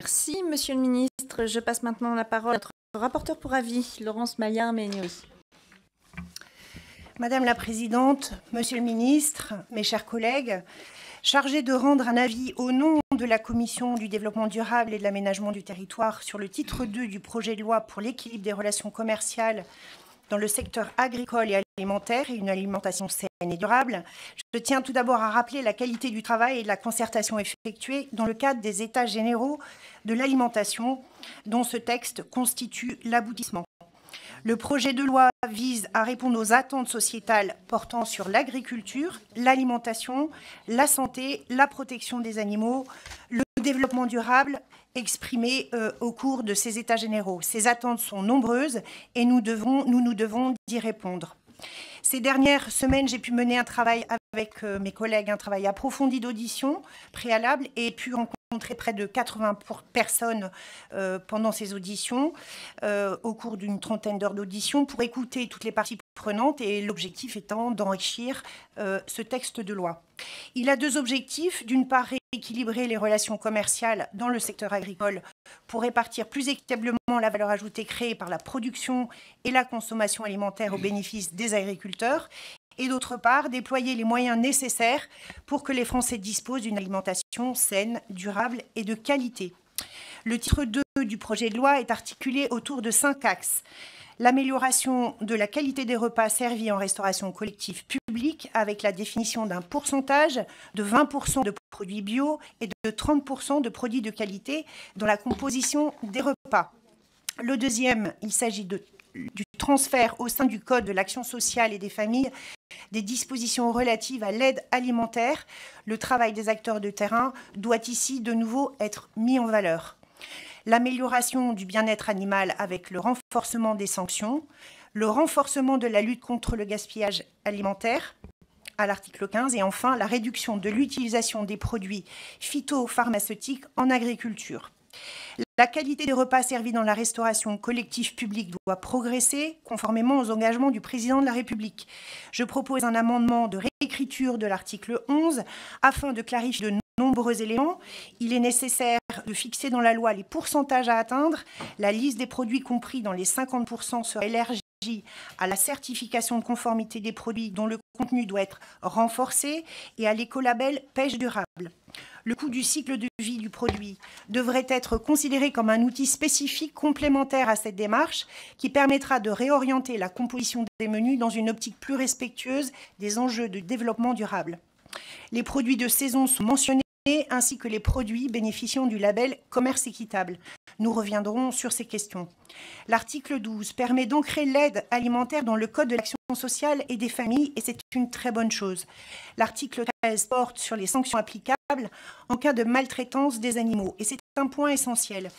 Merci, Monsieur le Ministre. Je passe maintenant la parole à notre rapporteur pour avis, Laurence Maillard-Méhaignery. Madame la Présidente, Monsieur le Ministre, mes chers collègues, chargée de rendre un avis au nom de la Commission du développement durable et de l'aménagement du territoire sur le titre 2 du projet de loi pour l'équilibre des relations commerciales dans le secteur agricole et alimentaire et une alimentation saine et durable, je tiens tout d'abord à rappeler la qualité du travail et de la concertation effectuée dans le cadre des États généraux de l'alimentation, dont ce texte constitue l'aboutissement. Le projet de loi vise à répondre aux attentes sociétales portant sur l'agriculture, l'alimentation, la santé, la protection des animaux, le développement durable exprimé au cours de ces États généraux. Ces attentes sont nombreuses et nous nous devons d'y répondre. Ces dernières semaines, j'ai pu mener un travail avec mes collègues, un travail approfondi d'audition préalable et pu rencontrer près de 80 personnes pendant ces auditions, au cours d'une trentaine d'heures d'audition, pour écouter toutes les parties prenantes et l'objectif étant d'enrichir ce texte de loi. Il a deux objectifs. D'une part, rééquilibrer les relations commerciales dans le secteur agricole pour répartir plus équitablement la valeur ajoutée créée par la production et la consommation alimentaire au bénéfice des agriculteurs. Et d'autre part, déployer les moyens nécessaires pour que les Français disposent d'une alimentation saine, durable et de qualité. Le titre 2 du projet de loi est articulé autour de 5 axes. L'amélioration de la qualité des repas servis en restauration collective publique avec la définition d'un pourcentage de 20% de produits bio et de 30% de produits de qualité dans la composition des repas. Le deuxième, il s'agit du transfert au sein du Code de l'action sociale et des familles des dispositions relatives à l'aide alimentaire. Le travail des acteurs de terrain doit ici de nouveau être mis en valeur. L'amélioration du bien-être animal avec le renforcement des sanctions, le renforcement de la lutte contre le gaspillage alimentaire à l'article 15 et enfin la réduction de l'utilisation des produits phytopharmaceutiques en agriculture. La qualité des repas servis dans la restauration collective publique doit progresser conformément aux engagements du président de la République. Je propose un amendement de réécriture de l'article 11 afin de clarifier de nombreux éléments. Il est nécessaire de fixer dans la loi les pourcentages à atteindre. La liste des produits compris dans les 50% sera élargie à la certification de conformité des produits dont le contenu doit être renforcé et à l'écolabel pêche durable. Le coût du cycle de vie du produit devrait être considéré comme un outil spécifique complémentaire à cette démarche qui permettra de réorienter la composition des menus dans une optique plus respectueuse des enjeux de développement durable. Les produits de saison sont mentionnés ainsi que les produits bénéficiant du label commerce équitable. Nous reviendrons sur ces questions. L'article 12 permet d'ancrer l'aide alimentaire dans le Code de l'action sociale et des familles et c'est une très bonne chose. L'article 13 porte sur les sanctions applicables en cas de maltraitance des animaux et c'est un point essentiel.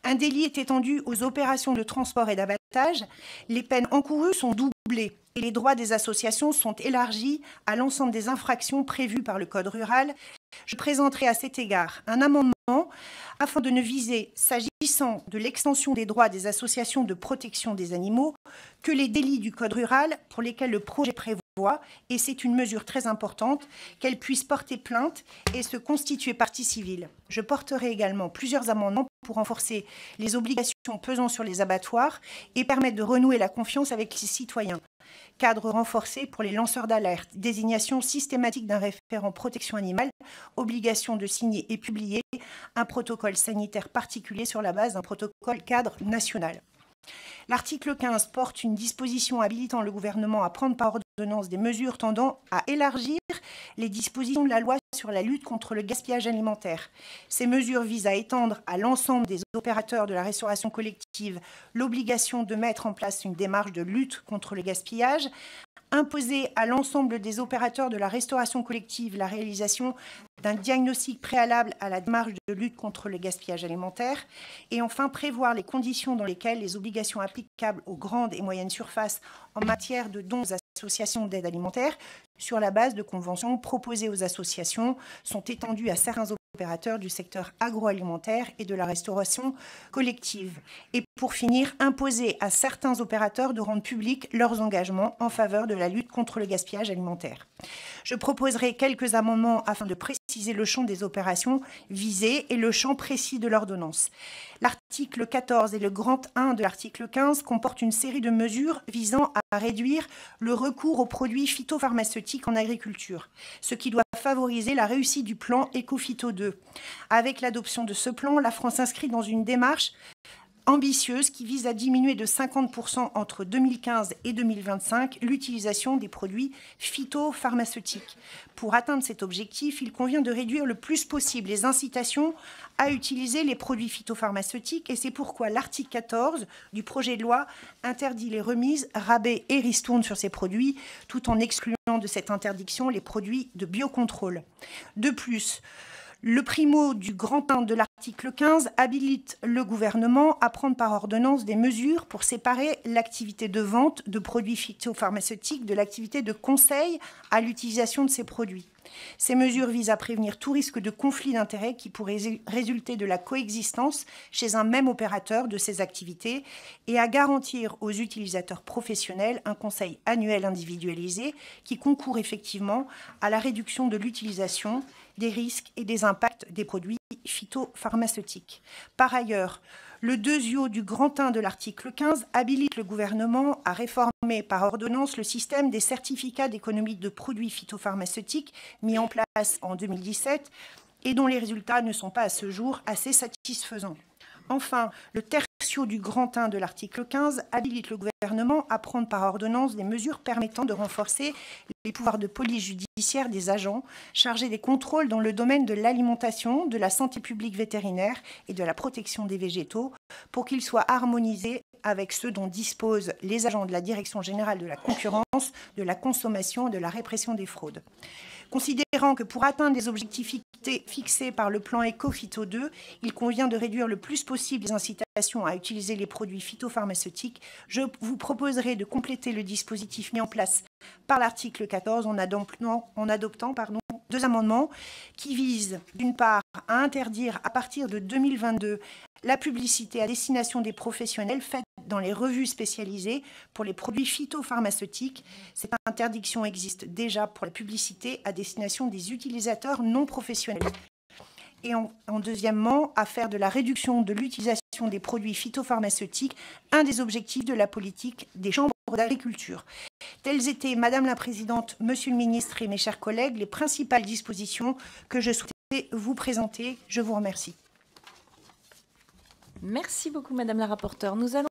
Un délit est étendu aux opérations de transport et d'abattage. Les peines encourues sont doublées et les droits des associations sont élargis à l'ensemble des infractions prévues par le Code rural. Je présenterai à cet égard un amendement afin de ne viser, s'agissant de l'extension des droits des associations de protection des animaux, que les délits du Code rural pour lesquels le projet prévoit, et c'est une mesure très importante, qu'elles puissent porter plainte et se constituer partie civile. Je porterai également plusieurs amendements pour renforcer les obligations pesant sur les abattoirs et permettre de renouer la confiance avec les citoyens. Cadre renforcé pour les lanceurs d'alerte, désignation systématique d'un référent protection animale, obligation de signer et publier un protocole sanitaire particulier sur la base d'un protocole cadre national. L'article 15 porte une disposition habilitant le gouvernement à prendre par ordonnance des mesures tendant à élargir les dispositions de la loi sur la lutte contre le gaspillage alimentaire. Ces mesures visent à étendre à l'ensemble des opérateurs de la restauration collective l'obligation de mettre en place une démarche de lutte contre le gaspillage, imposer à l'ensemble des opérateurs de la restauration collective la réalisation d'un diagnostic préalable à la démarche de lutte contre le gaspillage alimentaire et enfin prévoir les conditions dans lesquelles les obligations applicables aux grandes et moyennes surfaces en matière de dons aux associations d'aide alimentaire sur la base de conventions proposées aux associations sont étendues à certains opérateurs du secteur agroalimentaire et de la restauration collective. Et pour finir, imposer à certains opérateurs de rendre publics leurs engagements en faveur de la lutte contre le gaspillage alimentaire. Je proposerai quelques amendements afin de préciser préciser le champ des opérations visées et le champ précis de l'ordonnance. L'article 14 et le grand 1 de l'article 15 comportent une série de mesures visant à réduire le recours aux produits phytopharmaceutiques en agriculture, ce qui doit favoriser la réussite du plan Ecophyto 2. Avec l'adoption de ce plan, la France s'inscrit dans une démarche ambitieuse qui vise à diminuer de 50% entre 2015 et 2025 l'utilisation des produits phytopharmaceutiques. Pour atteindre cet objectif, il convient de réduire le plus possible les incitations à utiliser les produits phytopharmaceutiques et c'est pourquoi l'article 14 du projet de loi interdit les remises, rabais et ristournes sur ces produits, tout en excluant de cette interdiction les produits de biocontrôle. De plus, le primo du grand 1 de l'article 15 habilite le gouvernement à prendre par ordonnance des mesures pour séparer l'activité de vente de produits phytopharmaceutiques de l'activité de conseil à l'utilisation de ces produits. Ces mesures visent à prévenir tout risque de conflit d'intérêts qui pourrait résulter de la coexistence chez un même opérateur de ces activités et à garantir aux utilisateurs professionnels un conseil annuel individualisé qui concourt effectivement à la réduction de l'utilisation, des risques et des impacts des produits phytopharmaceutiques. Par ailleurs, le 2io du grand 1 de l'article 15 habilite le gouvernement à réformer par ordonnance le système des certificats d'économie de produits phytopharmaceutiques mis en place en 2017 et dont les résultats ne sont pas à ce jour assez satisfaisants. Enfin, le tertio du grand 1 de l'article 15 habilite le gouvernement à prendre par ordonnance des mesures permettant de renforcer les pouvoirs de police judiciaire des agents chargés des contrôles dans le domaine de l'alimentation, de la santé publique vétérinaire et de la protection des végétaux pour qu'ils soient harmonisés avec ceux dont disposent les agents de la Direction générale de la concurrence, de la consommation et de la répression des fraudes. Considérant que pour atteindre les objectifs fixés par le plan Ecophyto 2, il convient de réduire le plus possible les incitations à utiliser les produits phytopharmaceutiques, je vous proposerai de compléter le dispositif mis en place par l'article 14 en adoptant deux amendements qui visent d'une part à interdire à partir de 2022 la publicité à destination des professionnels faite dans les revues spécialisées pour les produits phytopharmaceutiques. Cette interdiction existe déjà pour la publicité à destination des utilisateurs non professionnels. Et deuxièmement, à faire de la réduction de l'utilisation des produits phytopharmaceutiques un des objectifs de la politique des chambres d'agriculture. Telles étaient, Madame la Présidente, Monsieur le Ministre et mes chers collègues, les principales dispositions que je souhaitais vous présenter. Je vous remercie. Merci beaucoup, Madame la rapporteure. Nous allons